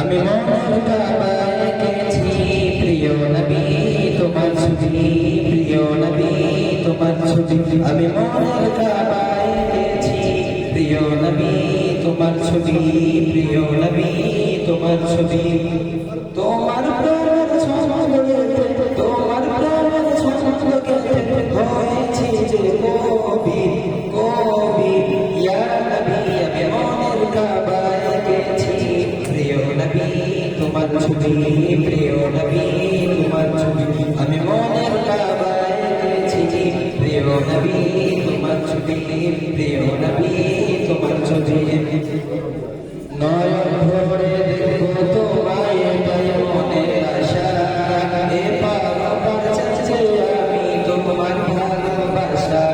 আমি মনের কাবায় এঁকেছি প্রিয় নবী তোমার ছবি, প্রিয় নবী তোমার ছবি। আমি মনের কাবায় এঁকেছি প্রিয় নবী তোমার ছবি, প্রিয় নবী তোমার ছবি। তোমার প্রেমের ছন্দ গেতে, তোমার প্রেমের ছন্দ গেতে হয়েছি যে কবি, কবি। ইয়া নবী আমি মনের কাবায় এঁকেছি প্রিয় নবী তোমার ছবি, প্রিয় নবী তোমার ছবি। আমি মনের কাবায় এঁকেছি প্রিয় নবী তোমার ছবি, প্রিয় নবী তোমার ছবি। নয়ন ভরে দেখবো তোমায় এটাই মনের আশা, এ পারাপার চাচ্ছে আমি তোমার ভালোবাসা।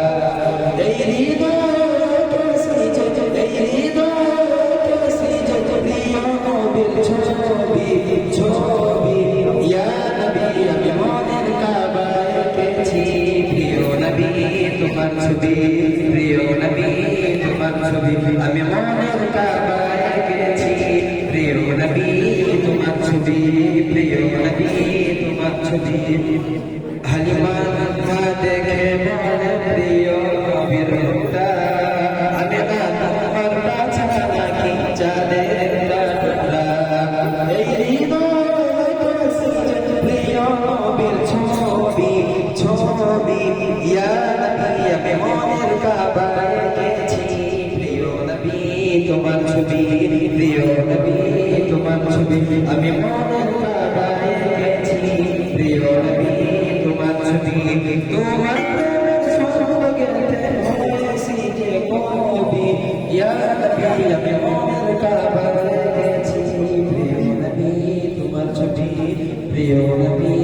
এই হৃদয়কে সিজে, এই হৃদয়কে সিজে প্রিয় নবীর ছবি, ছবি। ইয়া নবী আমি মনের কাবায় এঁকেছি প্রিয় নবী তোমার ছবি, প্রিয় নবী তোমার ছবি। আমি মনের কাবায় এঁকেছি প্রিয় নবী তোমার ছবি, প্রিয় নবী তোমার ছবি। হালিমার মাথা দেখে বলে প্রিয় নবীর মুখটা, আমি না তোমার বাছা নাকি চাঁদের টুকরা। এই হৃদয়কে সিজে প্রিয় নবীর ছবি, ছবি। ইয়া নবী আমি মনের কাবায় এঁকেছি প্রিয় নবী তোমার ছবি, প্রিয় নবী তোমার ছবি। আমি মনের কাবায় এঁকেছি প্রিয় নবী তোমার ছবি। তোমার প্রেমের ছন্দ গেতে হয়েছি যে কবি। ইয়া নবী আমি মনের কাবায় এঁকেছি প্রিয় নবী তোমার ছবি, প্রিয় নবী